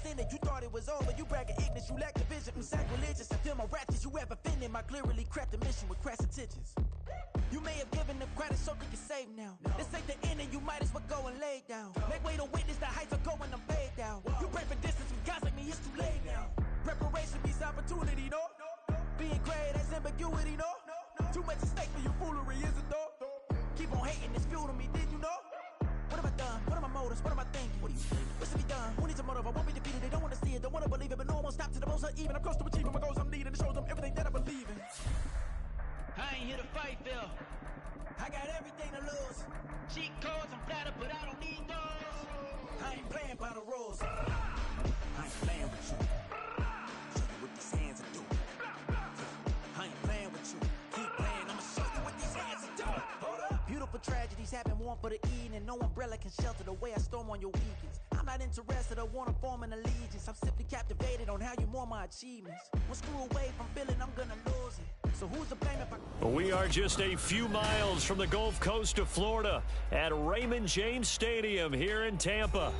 sin it, you thought it was over. You bragging ignorance, you lack the vision. I'm sacrilegious, I feel my ratchets. You ever offended my clearly crafted mission with crass intentions. You may have given them credit so they can save now. This ain't the end and you might as well go and lay down. Make way to witness the heights are going, I'm paid down. You pray for distance from guys like me, it's too late now. Preparation beats opportunity, no? Being great has ambiguity, no? Too much at stake for your foolery, is it though? Keep on hating, it's fuel to me, did you know? What have I done? What are my motives? What am I thinking? What do you think? What's to be done? Who needs a motive? I won't be defeated. They don't want to see it, don't want to believe it, but no one will stop to the most even. I'm close to achieving my goals I'm needing to show them everything that I believe in. I ain't here to fight, Phil. I got everything to lose. Cheat codes, I'm flattered, but I don't need those. I ain't playing by the rules. I ain't playing with you. Show you what these hands are doing. I ain't playing with you. Keep playing, I'ma show you what these hands are doing. Hold up. Beautiful tragedies happen, one for the evening. No umbrella can shelter the way I storm on your weekends. I'm not interested, I wanna form an allegiance. I'm simply captivated on how you mourn my achievements. One screw away from feeling I'm gonna lose it. So who's to blame if I... We are just a few miles from the Gulf Coast of Florida at Raymond James Stadium here in Tampa.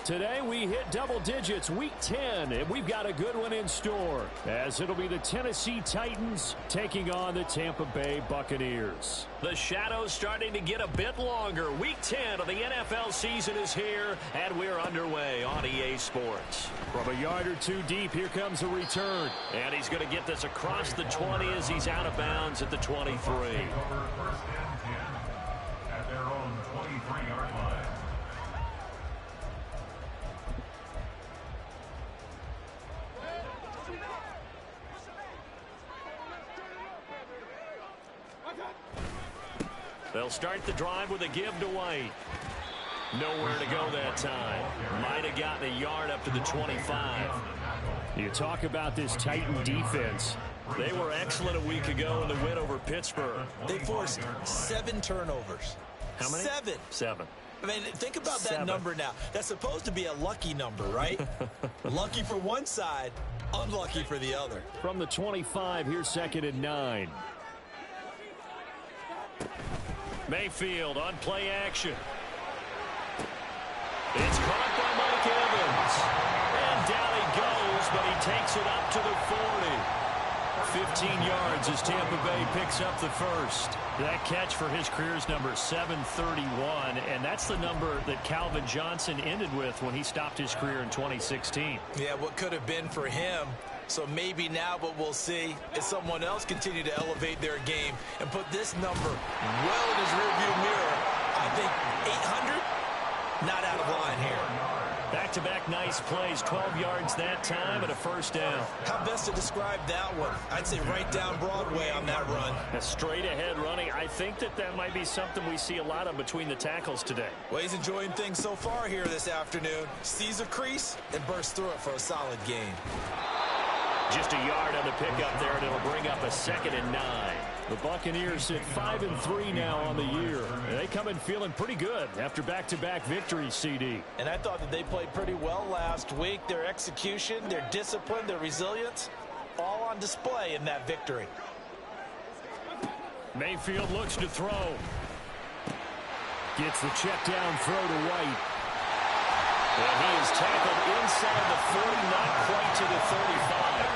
Today we hit double digits, week 10, and we've got a good one in store, as it'll be the Tennessee Titans taking on the Tampa Bay Buccaneers. The shadows starting to get a bit longer. Week 10 of the NFL season is here, and we're underway on EA Sports. From a yard or two deep, here comes a return. And he's going to get this across the 20 as he's out of bounds at the 23. First and 10 at their own 23-yard line. They'll start the drive with a give to White. Nowhere to go that time. Might have gotten a yard up to the 25. You talk about this Titan defense. They were excellent a week ago in the win over Pittsburgh. They forced 7 turnovers. How many? 7. 7. I mean, think about that number now. That's supposed to be a lucky number, right? Lucky for one side, unlucky for the other. From the 25, here's 2nd and 9. Mayfield on play action. It's caught by Mike Evans. And down he goes, but he takes it up to the 40. 15 yards as Tampa Bay picks up the first. That catch for his career's number 731, and that's the number that Calvin Johnson ended with when he stopped his career in 2016. Yeah, what could have been for him. So maybe now what we'll see is someone else continue to elevate their game and put this number well in his rearview mirror. I think 800, not out of line here. Back-to-back nice plays, 12 yards that time and a first down. How best to describe that one? I'd say right down Broadway on that run. A straight-ahead running. I think that might be something we see a lot of between the tackles today. Well, he's enjoying things so far here this afternoon. Sees a crease and bursts through it for a solid gain. Just a yard on the pickup there, and it'll bring up a 2nd and 9. The Buccaneers sit 5-3 now on the year. They come in feeling pretty good after back-to-back victories, CD. And I thought that they played pretty well last week. Their execution, their discipline, their resilience, all on display in that victory. Mayfield looks to throw. Gets the check down throw to White. And he is tackled inside the 40, not quite to the 35.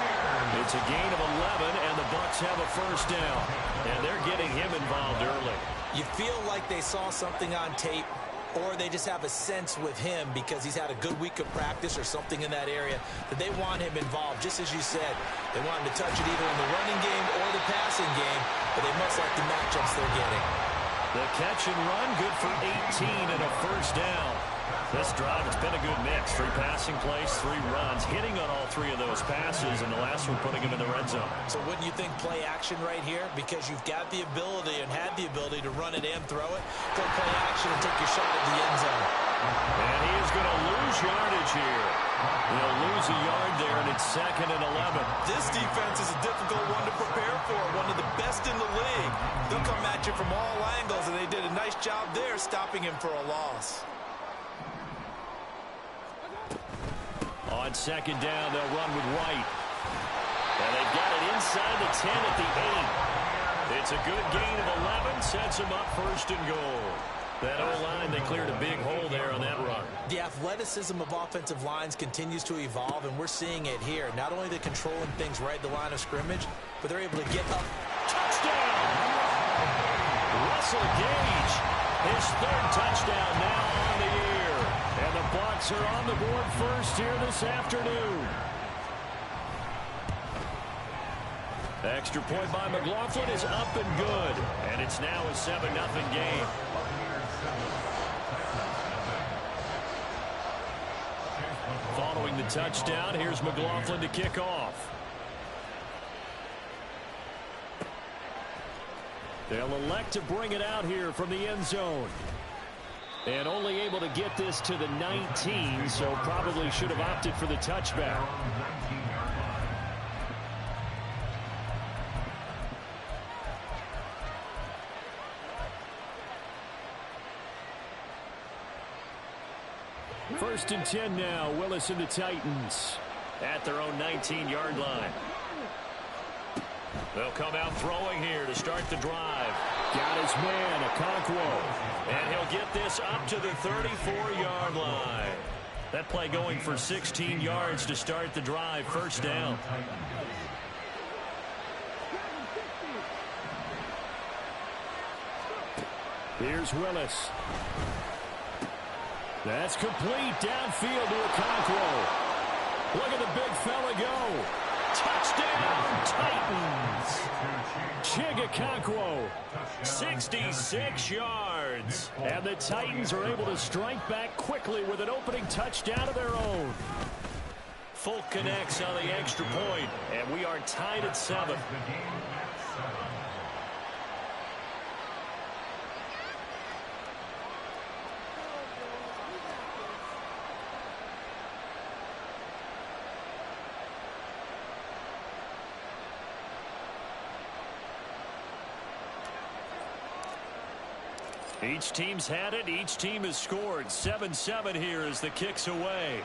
It's a gain of 11, and the Bucs have a first down. And they're getting him involved early. You feel like they saw something on tape, or they just have a sense with him because he's had a good week of practice or something in that area that they want him involved. Just as you said, they want him to touch it either in the running game or the passing game, but they must like the matchups they're getting. The catch and run, good for 18 and a first down. This drive, it's been a good mix. 3 passing plays, 3 runs, hitting on all 3 of those passes, and the last one putting him in the red zone. So wouldn't you think play action right here? Because you've got the ability and had the ability to run it and throw it. Go play action and take your shot at the end zone. And he is going to lose yardage here. He'll lose a yard there, and it's 2nd and 11. This defense is a difficult one to prepare for, one of the best in the league. They'll come at you from all angles, and they did a nice job there stopping him for a loss. On 2nd down, they'll run with White. And they've got it inside the 10 at the 8. It's a good gain of 11, sets them up 1st and goal. That O-line, they cleared a big hole there on that run. The athleticism of offensive lines continues to evolve, and we're seeing it here. Not only they're controlling things right at the line of scrimmage, but they're able to get up. Touchdown! Russell Gage, his third touchdown now on the year. And the Bucs are on the board first here this afternoon. The extra point by McLaughlin is up and good. And it's now a 7-0 game. Following the touchdown, here's McLaughlin to kick off. They'll elect to bring it out here from the end zone. And only able to get this to the 19, so probably should have opted for the touchback. First and 10 now. Willis and the Titans at their own 19-yard line. They'll come out throwing here to start the drive. Got his man, Okonkwo. And he'll get this up to the 34-yard line. That play going for 16 yards to start the drive. First down. Here's Willis. That's complete downfield to Okonkwo. Look at the big fella go. Touchdown, Titans. Chig Okonkwo, 66 yards. And the Titans are able to strike back quickly with an opening touchdown of their own. Folk connects on the extra point, and we are tied at 7. Each team's had it. Each team has scored. 7-7 here as the kick's away.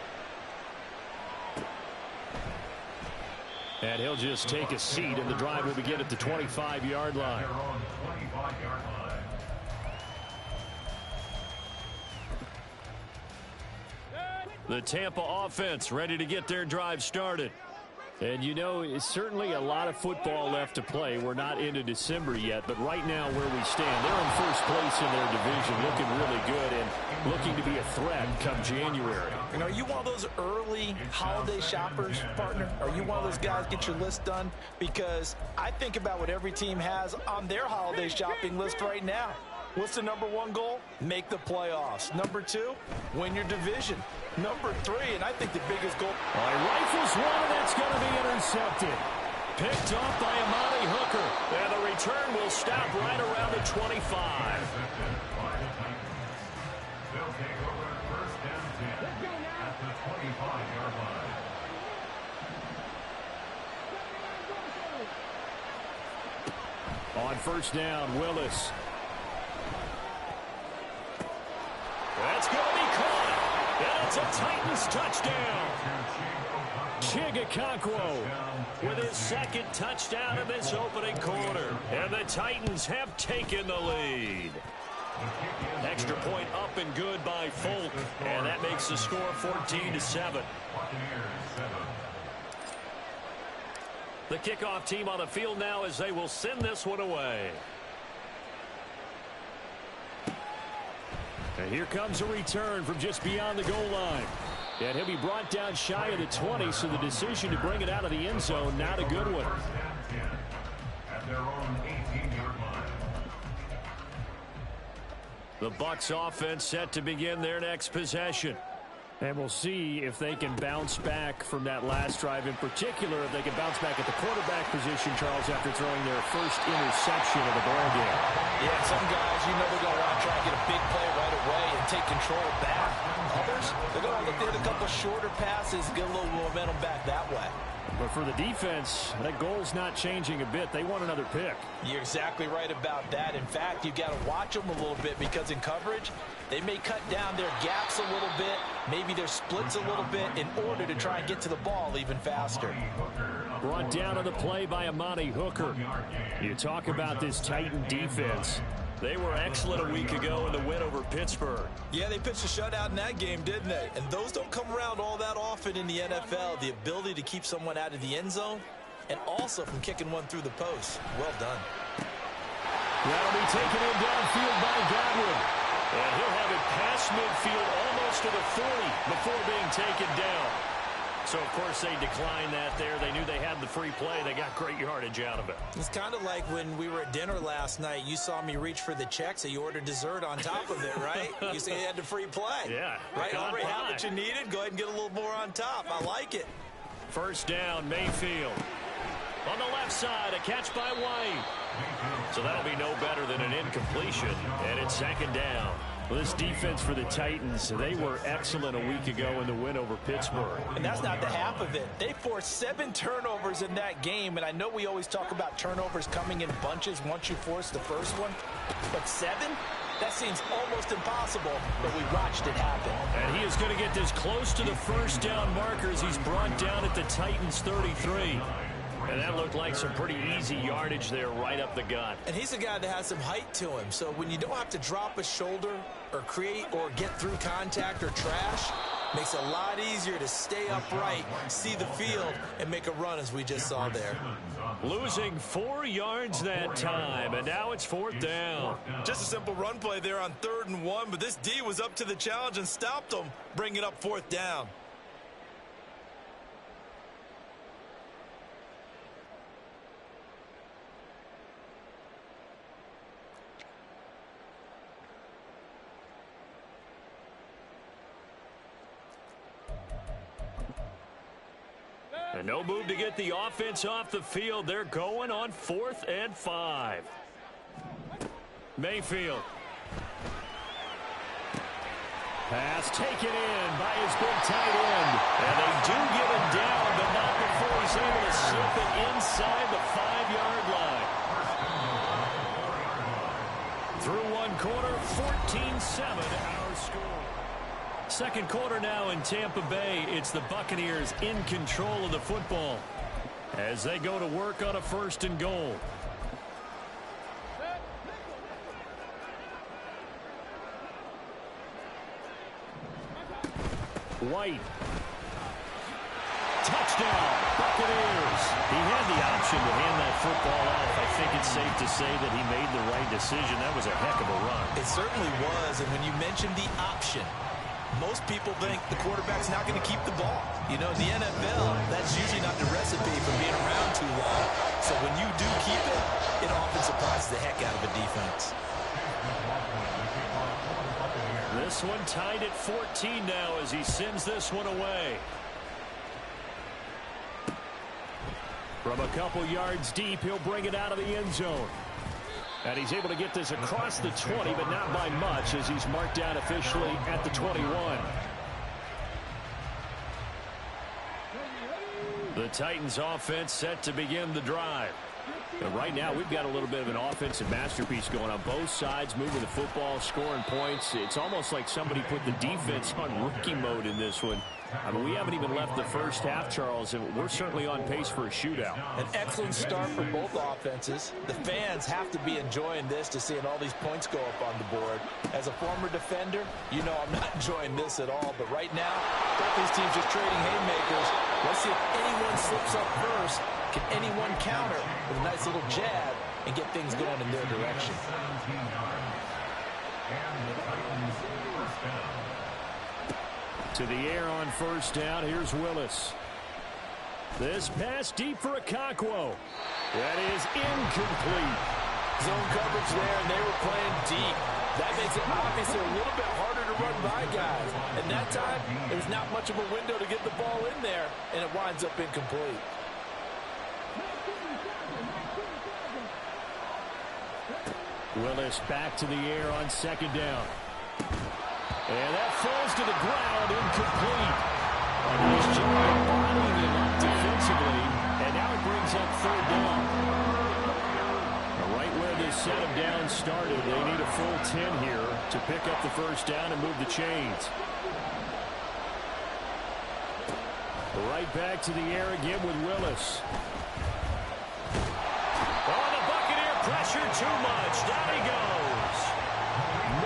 And he'll just take a seat, and the drive will begin at the 25-yard line. The Tampa offense ready to get their drive started. And, you know, it's certainly a lot of football left to play. We're not into December yet, but right now where we stand, they're in first place in their division, looking really good and looking to be a threat come January. And are you one of those early holiday shoppers, partner? Are you one of those guys get your list done? Because I think about what every team has on their holiday shopping list right now. What's the number one goal? Make the playoffs. Number 2, win your division. Number 3, and I think the biggest goal. Rifles one, and that's going to be intercepted. Picked off by Amani Hooker. And the return will stop right around the 25. They'll take over first and 10 at the 25-yard line. On first down, Willis. That's going to be caught. And it's a Titans touchdown. Chig Okonkwo with his second touchdown in this opening quarter. And the Titans have taken the lead. Extra point up and good by Folk. And that makes the score 14-7. The kickoff team on the field now as they will send this one away. And here comes a return from just beyond the goal line. And he'll be brought down shy of the 20, so the decision to bring it out of the end zone, not a good one. At their own 18-yard line. The Bucs offense set to begin their next possession. And we'll see if they can bounce back from that last drive. In particular, if they can bounce back at the quarterback position, Charles, after throwing their first interception of the ball game. Yeah, some guys, you know they're going to want to try and get a big play right away and take control back. Others, they're going to look to hit a couple shorter passes, get a little momentum back that way. But for the defense, that goal's not changing a bit. They want another pick. You're exactly right about that. In fact, you've got to watch them a little bit because in coverage, they may cut down their gaps a little bit, maybe their splits a little bit in order to try and get to the ball even faster. Brought down on the play by Amani Hooker. You talk about this Titan defense. They were excellent a week ago in the win over Pittsburgh. Yeah, they pitched a shutout in that game, didn't they? And those don't come around all that often in the NFL. The ability to keep someone out of the end zone and also from kicking one through the post. Well done. That'll be taken in downfield by Godwin. And he'll have it past midfield almost to the 40 before being taken down. So, of course, they declined that there. They knew they had the free play. They got great yardage out of it. It's kind of like when we were at dinner last night. You saw me reach for the check, so you ordered dessert on top of it, right? You said you had the free play. Yeah. Right? Already had what you needed. Go ahead and get a little more on top. I like it. First down, Mayfield. On the left side, a catch by White. So that'll be no better than an incompletion. And it's second down. Well, this defense for the Titans, they were excellent a week ago in the win over Pittsburgh. And that's not the half of it. They forced 7 turnovers in that game, and I know we always talk about turnovers coming in bunches once you force the first one, but 7? That seems almost impossible, but we watched it happen. And he is going to get this close to the first down markers. He's brought down at the Titans' 33. And that looked like some pretty easy yardage there right up the gut. And he's a guy that has some height to him. So when you don't have to drop a shoulder or create or get through contact or trash, makes it a lot easier to stay upright, see the field, and make a run as we just saw there. Losing 4 yards that time, and now it's 4th down. Just a simple run play there on 3rd and 1, but this D was up to the challenge and stopped them, bringing up 4th down. And no move to get the offense off the field. They're going on 4th and 5. Mayfield. Pass taken in by his big tight end. And they do get him down, but not before he's able to slip it inside the 5-yard line. Through one quarter, 14-7 our score. Second quarter now in Tampa Bay. It's the Buccaneers in control of the football as they go to work on a 1st and goal. White. Touchdown, Buccaneers. He had the option to hand that football off. I think it's safe to say that he made the right decision. That was a heck of a run. It certainly was, and when you mentioned the option, most people think the quarterback's not going to keep the ball. You know, the NFL, that's usually not the recipe for being around too long. So when you do keep it, it often surprises the heck out of a defense. This one tied at 14 now as he sends this one away. From a couple yards deep, he'll bring it out of the end zone. And he's able to get this across the 20, but not by much as he's marked down officially at the 21. The Titans offense set to begin the drive. But right now, we've got a little bit of an offensive masterpiece going on both sides, moving the football, scoring points. It's almost like somebody put the defense on rookie mode in this one. I mean, we haven't even left the first half, Charles, and we're certainly on pace for a shootout. An excellent start for both offenses. The fans have to be enjoying this to seeing all these points go up on the board. As a former defender, you know I'm not enjoying this at all. But right now, both these teams just trading haymakers. Let's see if anyone slips up first. Can anyone counter with a nice little jab and get things going in their direction? To the air on first down. Here's Willis. This pass deep for Okonkwo. That is incomplete. Zone coverage there, and they were playing deep. That makes it obviously a little bit harder to run by guys. And that time, there's not much of a window to get the ball in there, and it winds up incomplete. Willis back to the air on second down. And that falls to the ground, incomplete. A nice job bodying him up defensively, and now it brings up 3rd down. Right where this set him down started, they need a full 10 here to pick up the first down and move the chains. Right back to the air again with Willis. Oh, the Buccaneer pressure too much. Down he goes.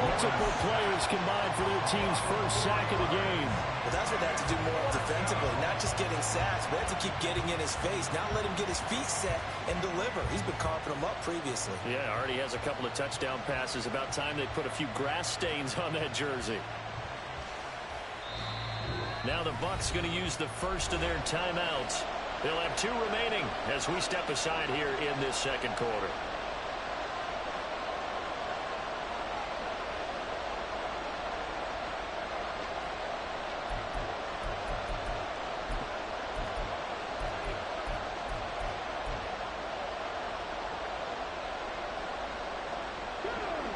Multiple players combined for their team's first sack of the game. Well, that's what they have to do more defensively, not just getting sacks, but have to keep getting in his face, not let him get his feet set and deliver. He's been carving them up previously. Yeah, already has a couple of touchdown passes. About time they put a few grass stains on that jersey. Now the Bucs going to use the first of their timeouts. They'll have 2 remaining as we step aside here in this second quarter.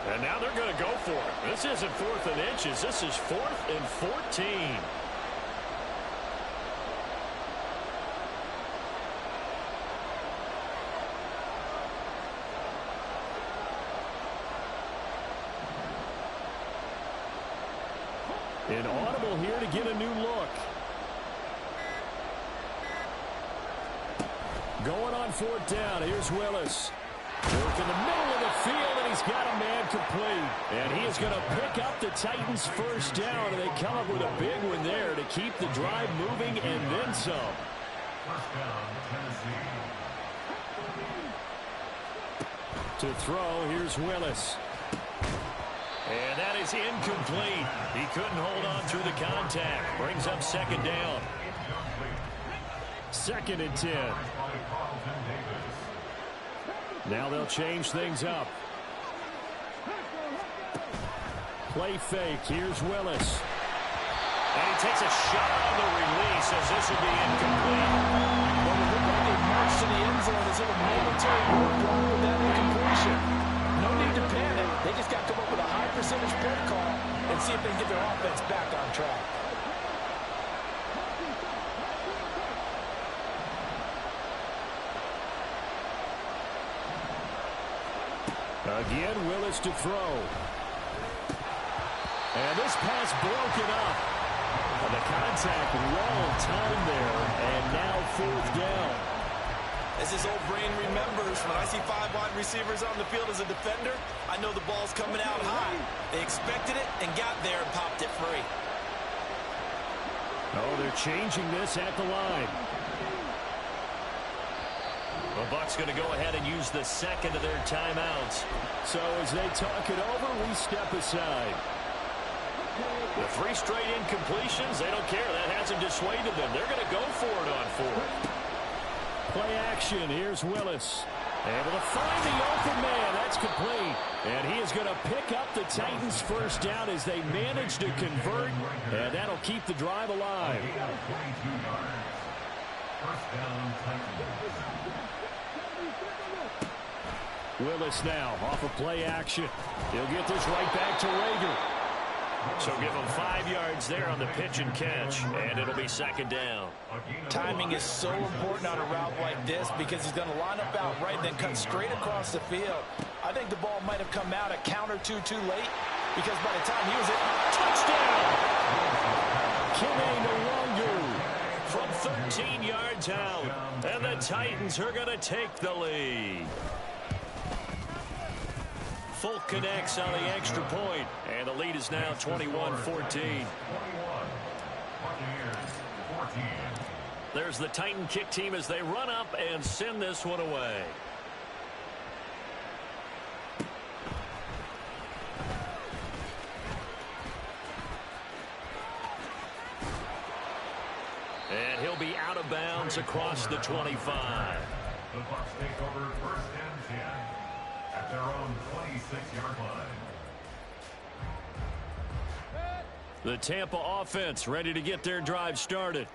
And now they're going to go for it. This isn't 4th and inches. This is 4th and 14. Inaudible here to get a new look. Going on 4th down. Here's Willis. Work in the middle of the field, and he's got a man complete. And he is going to pick up the Titans' first down, and they come up with a big one there to keep the drive moving and then some. First down, Tennessee. To throw, here's Willis. And that is incomplete. He couldn't hold on through the contact. Brings up 2nd down. 2nd and 10. Now they'll change things up. Play fake. Here's Willis. And he takes a shot on the release as this will be incomplete. Well, it looked like they marched to the end zone as if a momentary roadblock with that incompletion. No need to panic. They just got to come up with a high percentage play call and see if they can get their offense back on track. Again, Willis to throw. And this pass broken up. And the contact well timed there. And now 4th down. As his old brain remembers, when I see 5 wide receivers on the field as a defender, I know the ball's coming out high. They expected it and got there and popped it free. Oh, they're changing this at the line. The Bucs going to go ahead and use the 2nd of their timeouts. So as they talk it over, we step aside. The 3 straight incompletions, they don't care. That hasn't dissuaded them. They're going to go for it on 4th. Play action. Here's Willis. Able to find the open man. That's complete. And he is going to pick up the Titans' first down as they manage to convert. And that'll keep the drive alive. First down, Titans. Willis now off of play action. He'll get this right back to Rager. So give him 5 yards there on the pitch and catch, and it'll be 2nd down. Timing is so important on a route like this because he's going to line up out right and then cut straight across the field. I think the ball might have come out a count or two too late because by the time he was touchdown! Kine Nwangwu from 13 yards out, and the Titans are going to take the lead. Folk connects on the extra point, and the lead is now 21-14. There's the Titan kick team as they run up and send this one away. And he'll be out of bounds across the 25. The Bucs take over 1st and 10 at their own 26-yard line. The Tampa offense ready to get their drive started.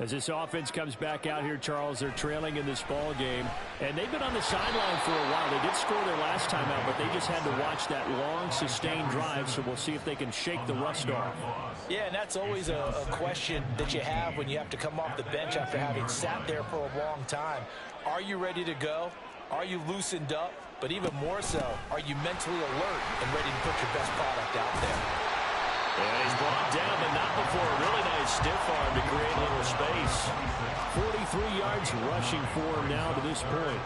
As this offense comes back out here, Charles, they're trailing in this ball game. And they've been on the sideline for a while. They did score their last time out, but they just had to watch that long, sustained drive. So we'll see if they can shake the rust off. Yeah, and that's always a question that you have when you have to come off the bench after having sat there for a long time. Are you ready to go? Are you loosened up? But even more so, are you mentally alert and ready to put your best product out there? And he's brought down, but not before a really nice stiff arm to create a little space. 43 yards rushing for him now to this point.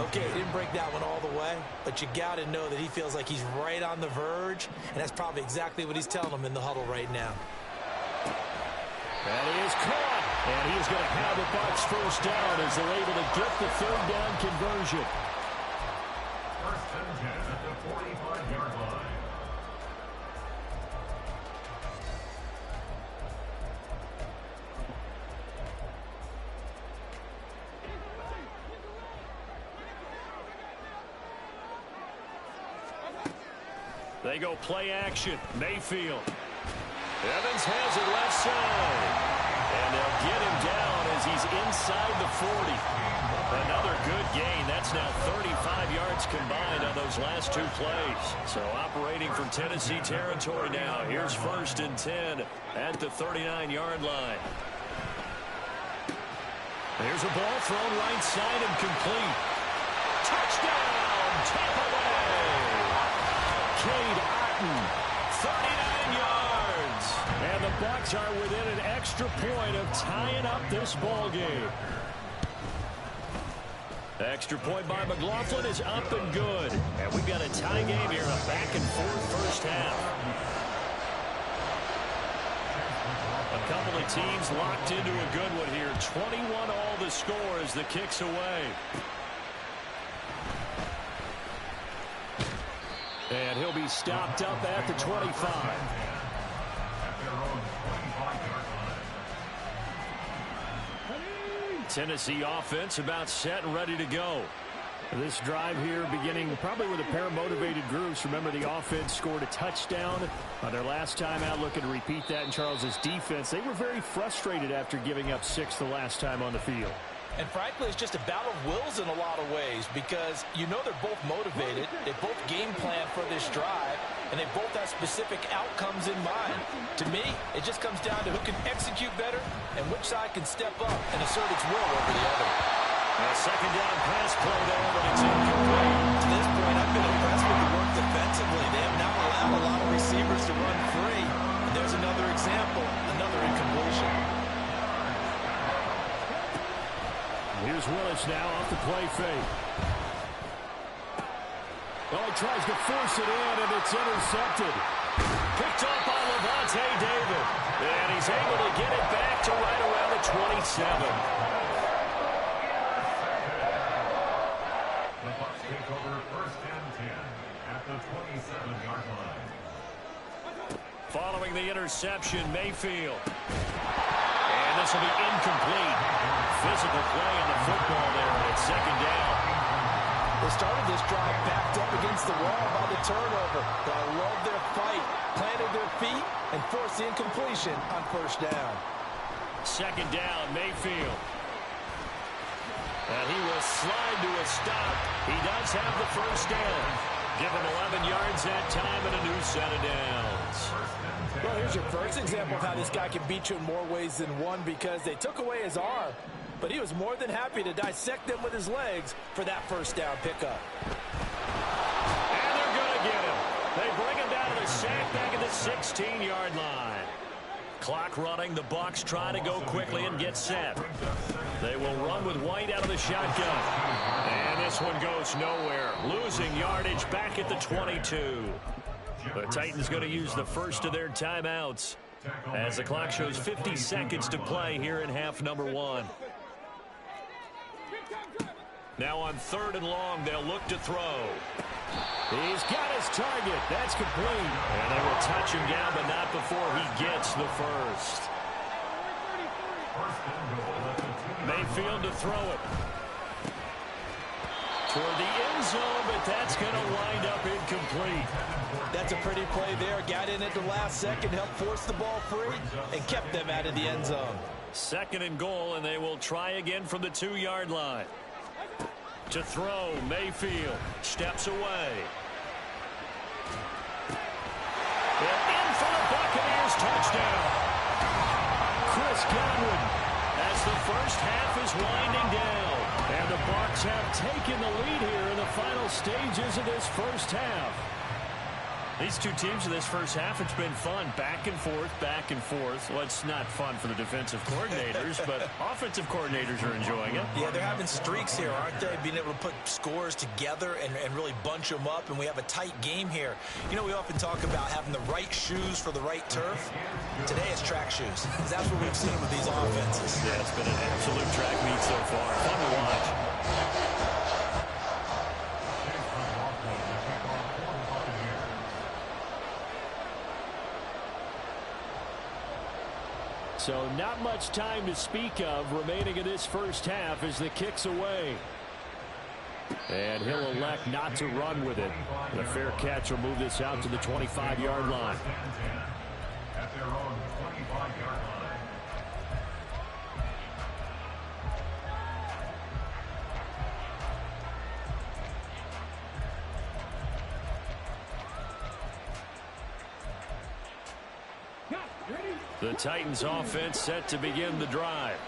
Okay, he didn't break that one all the way, but you got to know that he feels like he's right on the verge, and that's probably exactly what he's telling him in the huddle right now. And he is caught, and he is going to have the Bucs first down as they're able to get the third down conversion. First and 10 at the 45-yard line. They go play action. Mayfield. Evans has it left side. And they'll get him down as he's inside the 40. Another good gain. That's now 35 yards combined on those last two plays. So operating for Tennessee territory now. Here's first and 10 at the 39-yard line. There's a ball thrown right side and complete. Touchdown, Tampa Bay! Cade Otton, 39 yards. And the Bucs are within an extra point of tying up this ball game. The extra point by McLaughlin is up and good. And we've got a tie game here in a back-and-forth first half. A couple of teams locked into a good one here. 21 all the score as the kick's away. And he'll be stopped up at the 25. Tennessee offense about set and ready to go. This drive here beginning probably with a pair of motivated groups. Remember, the offense scored a touchdown on their last time out, looking to repeat that in Charles's defense. They were very frustrated after giving up 6 the last time on the field. And frankly, it's just a battle of wills in a lot of ways because you know they're both motivated. They both game plan for this drive, and they both have specific outcomes in mind. To me, it just comes down to who can execute better and which side can step up and assert its will over the other. A second down pass play there, but it's incomplete. To this point, I've been impressed with the work defensively. They have not allowed a lot of receivers to run free. And there's another example, another incompletion. Here's Willis now off the play fake. Oh, he tries to force it in, and it's intercepted. Picked up by Levante David. And he's able to get it back to right around the 27. The Bucs take over first and 10 at the 27-yard line. Following the interception, Mayfield. And this will be incomplete. Physical play in the football there, and it's second down. They started this drive backed up against the wall by the turnover, but I love their fight, planted their feet, and forced the incompletion on first down. Second down, Mayfield. And he will slide to a stop. He does have the first down. Give him 11 yards that time and a new set of downs. Well, here's your first example of how this guy can beat you in more ways than one because they took away his arm, but he was more than happy to dissect them with his legs for that first down pickup. And they're going to get him. They bring him down to the sack back at the 16-yard line. Clock running. The Bucs try to go quickly and get set. They will run with White out of the shotgun. And this one goes nowhere. Losing yardage back at the 22. The Titans going to use the first of their timeouts as the clock shows 50 seconds to play here in half number 1. Now on 3rd and long, they'll look to throw. He's got his target. That's complete. And they will touch him down, but not before he gets the first. Mayfield to throw it. Toward the end zone, but that's going to wind up incomplete. That's a pretty play there. Got in at the last second, helped force the ball free, and kept them out of the end zone. 2nd and goal, and they will try again from the 2-yard line. To throw, Mayfield steps away. And in for the Buccaneers touchdown. Chris Godwin as the first half is winding down. And the Bucs have taken the lead here in the final stages of this first half. These two teams in this first half, it's been fun. Back and forth, back and forth. Well, it's not fun for the defensive coordinators, but offensive coordinators are enjoying it. Yeah, they're having streaks here, aren't they? Being able to put scores together and really bunch them up, and we have a tight game here. You know, we often talk about having the right shoes for the right turf. Today it's track shoes. That's what we've seen with these offenses. Yeah, it's been an absolute track meet so far. Fun to watch. So not much time to speak of remaining in this first half as the kick's away. And he'll elect not to run with it. The fair catch will move this out to the 25-yard line. At their own 25-yard line. The Titans offense set to begin the drive.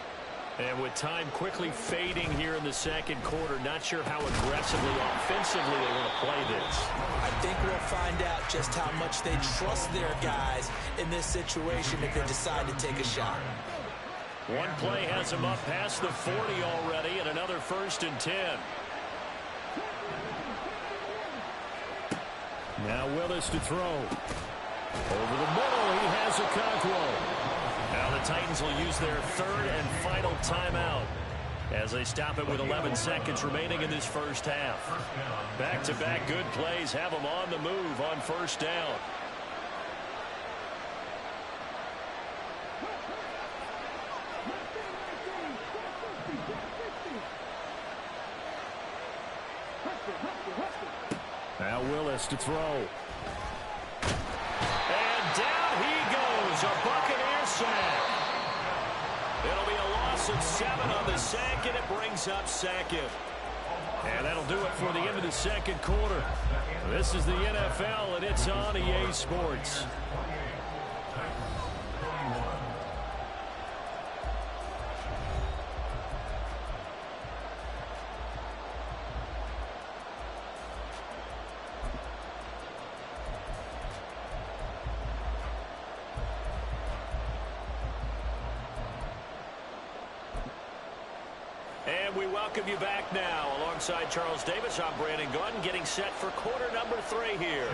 And with time quickly fading here in the second quarter, not sure how aggressively, offensively they want to play this. I think we'll find out just how much they trust their guys in this situation if they decide to take a shot. One play has them up past the 40 already, and another 1st and 10. Now Willis to throw. Over the middle, he has Okonkwo. Now the Titans will use their 3rd and final timeout as they stop it with 11 seconds remaining in this first half. Back-to-back good plays have them on the move on 1st down. Now Willis to throw. And down he goes, a Buccaneer sack. It'll be a loss of 7 on the sack, and it brings up 2nd. And that'll do it for the end of the second quarter. This is the NFL, and it's on EA Sports. And we welcome you back now. Alongside Charles Davis, I'm Brandon Gunn, getting set for quarter number 3 here.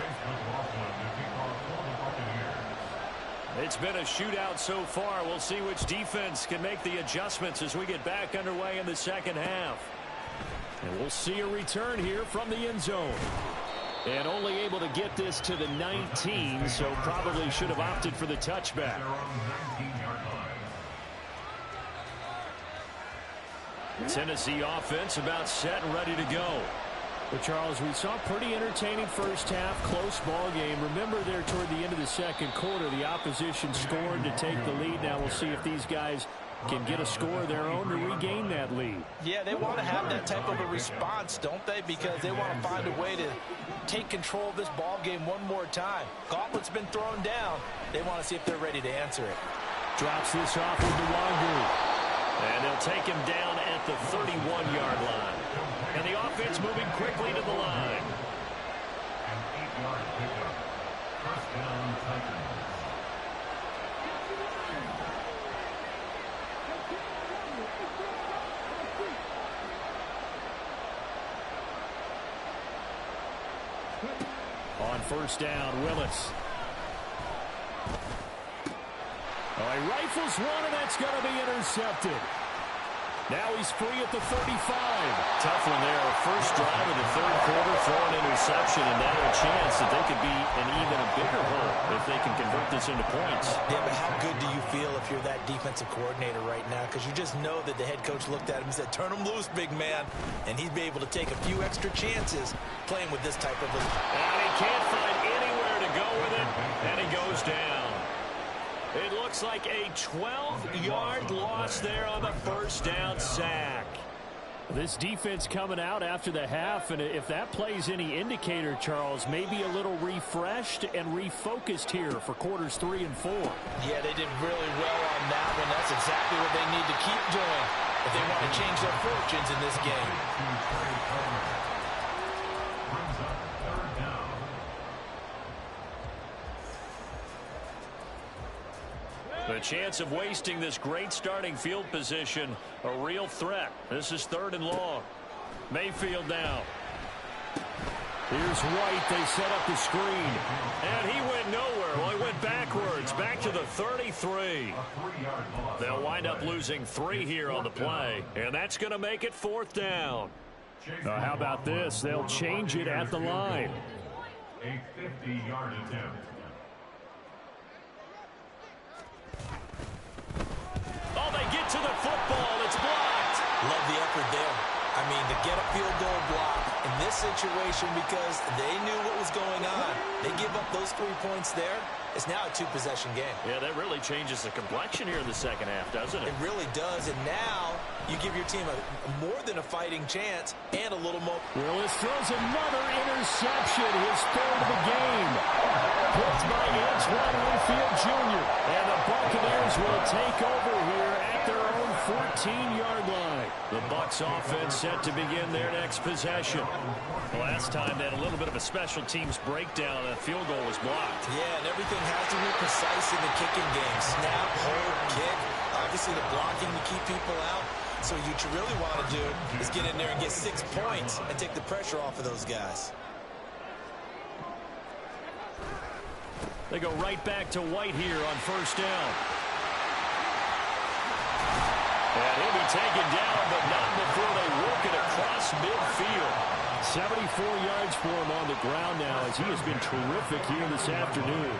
It's been a shootout so far. We'll see which defense can make the adjustments as we get back underway in the second half. And we'll see a return here from the end zone. And only able to get this to the 19, so probably should have opted for the touchback. Tennessee offense about set and ready to go. But Charles, we saw a pretty entertaining first half, close ball game. Remember there toward the end of the second quarter, the opposition scored to take the lead. Now we'll see if these guys can get a score of their own to regain that lead. Yeah, they want to have that type of a response, don't they? Because they want to find a way to take control of this ball game one more time. Gauntlet's been thrown down. They want to see if they're ready to answer it. Drops this off with Nwangu. And they'll take him down at the 31-yard line. And the offense moving quickly to the line. An 8-yard pickup. First down, Titans. On first down, Willis. Oh, he rifles one, and that's going to be intercepted. Now he's free at the 35. Tough one there. First drive of the third quarter, throw an interception, and now a chance that they could be in even a bigger hole if they can convert this into points. Yeah, but how good do you feel if you're that defensive coordinator right now? Because you just know that the head coach looked at him and said, turn him loose, big man. And he'd be able to take a few extra chances playing with this type of a... And he can't find anywhere to go with it, and he goes down. It looks like a 12-yard loss there on the first down sack. This defense coming out after the half, and if that plays any indicator, Charles, maybe a little refreshed and refocused here for quarters 3 and 4. Yeah, they did really well on that one. That's exactly what they need to keep doing if they want to change their fortunes in this game. The chance of wasting this great starting field position, a real threat. This is 3rd and long. Mayfield now. Here's White. They set up the screen. And he went nowhere. Well, he went backwards. Back to the 33. They'll wind up losing 3 here on the play. And that's going to make it 4th down. How about this? They'll change it at the line. A 50-yard attempt. Oh, they get to the football. It's blocked. Love the effort there. I mean, to get a field goal block in this situation because they knew what was going on. They give up those 3 points there. It's now a 2-possession game. Yeah, that really changes the complexion here in the second half, doesn't it? It really does, and now you give your team more than a fighting chance and a little more. Willis throws another interception, his 3rd of the game. Picked by Antoine Winfield Jr. And the Buccaneers will take over here at their own 14-yard line. The Bucs offense set to begin their next possession. Last time they had a little bit of a special teams breakdown. A field goal was blocked. Yeah, and everything has to be precise in the kicking game. Snap, hold, kick. Obviously the blocking to keep people out. So what you really want to do is get in there and get 6 points and take the pressure off of those guys. They go right back to White here on 1st down. And he'll be taken down, but not before they work it across midfield. 74 yards for him on the ground now as he has been terrific here this afternoon.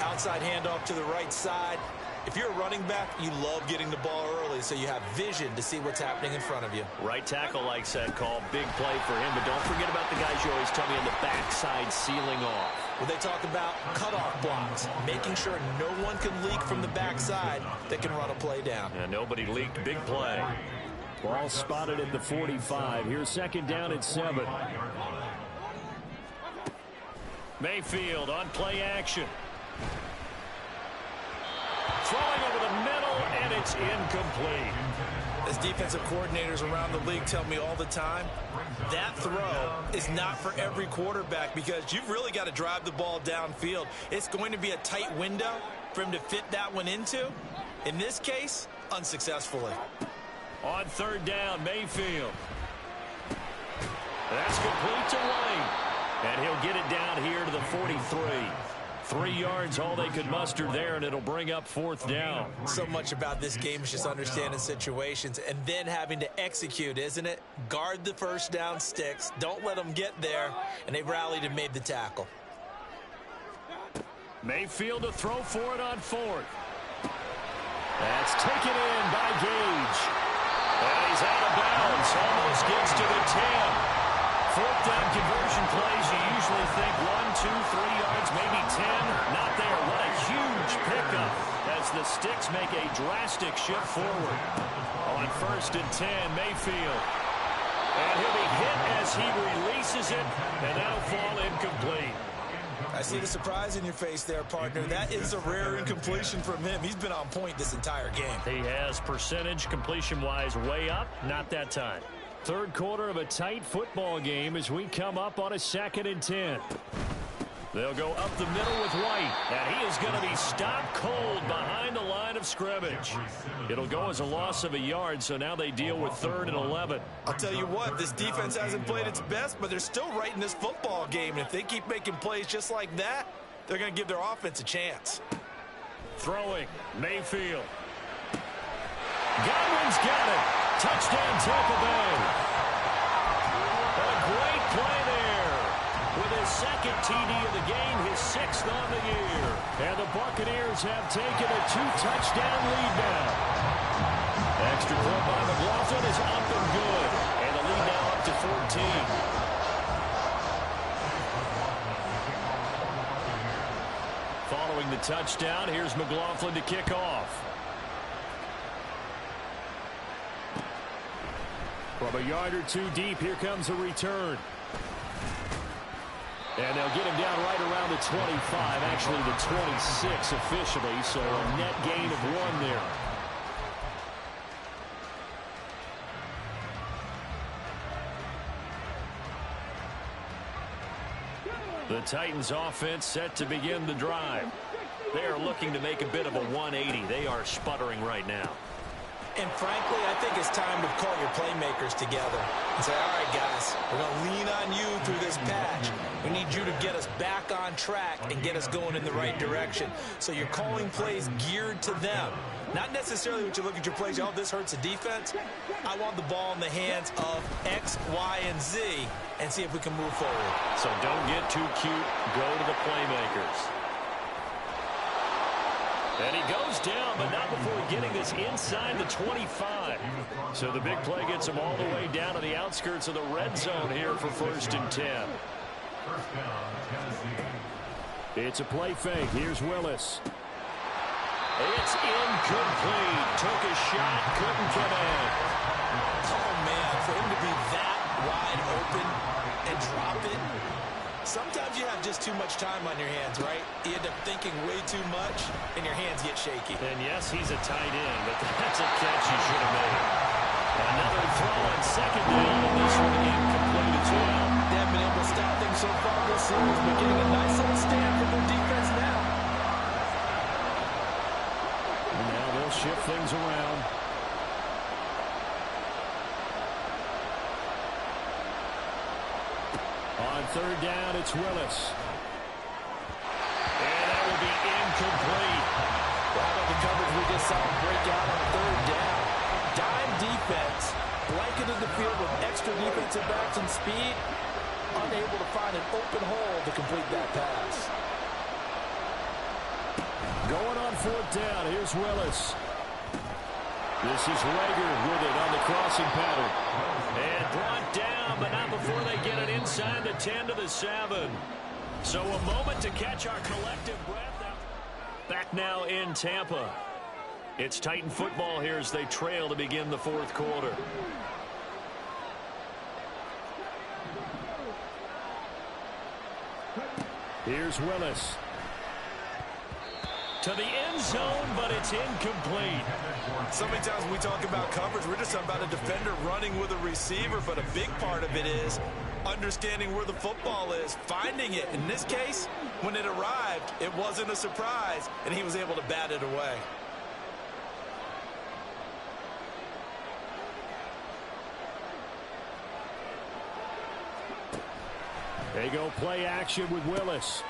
Outside handoff to the right side. If you're a running back, you love getting the ball early so you have vision to see what's happening in front of you. Right tackle likes that call. Big play for him, but don't forget about the guys you always tell me on the backside sealing off. Well, they talk about cutoff blocks, making sure no one can leak from the backside that can run a play down. And nobody leaked. Big play. Ball spotted at the 45. Here's 2nd down and 7. Mayfield on play action. Throwing over the middle, and it's incomplete. As defensive coordinators around the league tell me all the time, that throw is not for every quarterback because you've really got to drive the ball downfield. It's going to be a tight window for him to fit that one into. In this case, unsuccessfully. On 3rd down, Mayfield. That's complete to White. And he'll get it down here to the 43. 3 yards, all they could muster there, and it'll bring up 4th down. So much about this game is just understanding situations and then having to execute, isn't it? Guard the 1st down sticks. Don't let them get there. And they rallied and made the tackle. Mayfield to throw for it on 4th. That's taken in by Gage. And he's out of bounds. Almost gets to the 10. 4th down conversion plays, you usually think 1, 2, 3 yards, maybe 10. Not there. What a huge pickup as the Sticks make a drastic shift forward. On 1st and 10, Mayfield. And he'll be hit as he releases it, and that'll fall incomplete. I see the surprise in your face there, partner. That is a rare incompletion from him. He's been on point this entire game. He has percentage completion-wise way up. Not that time. 3rd quarter of a tight football game as we come up on a 2nd and 10. They'll go up the middle with White, and he is going to be stopped cold behind the line of scrimmage. It'll go as a loss of a yard, so now they deal with 3rd and 11. I'll tell you what, this defense hasn't played its best, but they're still right in this football game. And if they keep making plays just like that, they're going to give their offense a chance. Throwing, Mayfield. Godwin's got it. Touchdown, Tampa Bay. A great play there. With his 2nd TD of the game, his 6th on the year. And the Buccaneers have taken a 2-touchdown lead now. Extra point by McLaughlin is up and good. And the lead now up to 14. Following the touchdown, here's McLaughlin to kick off. From a yard or 2 deep, here comes a return. And they'll get him down right around the 25, actually the 26 officially, so a net gain of 1 there. The Titans offense set to begin the drive. They are looking to make a bit of a 180. They are sputtering right now. And frankly, I think it's time to call your playmakers together and say, all right, guys, we're going to lean on you through this patch. We need you to get us back on track and get us going in the right direction. So you're calling plays geared to them. Not necessarily when you look at your plays, oh, this hurts the defense. I want the ball in the hands of X, Y, and Z and see if we can move forward. So don't get too cute. Go to the playmakers. And he goes down, but not before getting this inside the 25. So the big play gets him all the way down to the outskirts of the red zone here for 1st and 10. First down, Tennessee. It's a play fake. Here's Willis. It's incomplete. Took a shot, couldn't connect. Oh, man, for him to be that wide open and drop it. Sometimes you have just too much time on your hands, right? You end up thinking way too much, and your hands get shaky. And yes, he's a tight end, but that's a catch he should have made. Another throw on 2nd down, and this one incomplete as well. They haven't been able to stop things so far this series, but getting a nice little stand from their defense now. And now they'll shift things around. On 3rd down, it's Willis. And that will be incomplete. Well, how about the coverage we just saw him break out on 3rd down? Dime defense, blanketed the field with extra defensive backs and speed, unable to find an open hole to complete that pass. Going on 4th down, here's Willis. This is Rager with it on the crossing pattern. And brought down, but not before they get it inside the 10 to the 7. So a moment to catch our collective breath. Back now in Tampa. It's Titan football here as they trail to begin the 4th quarter. Here's Willis. To the end zone, but it's incomplete. So many times when we talk about coverage, we're just talking about a defender running with a receiver, but a big part of it is understanding where the football is, finding it. In this case, when it arrived, it wasn't a surprise, and he was able to bat it away. They go play action with Willis.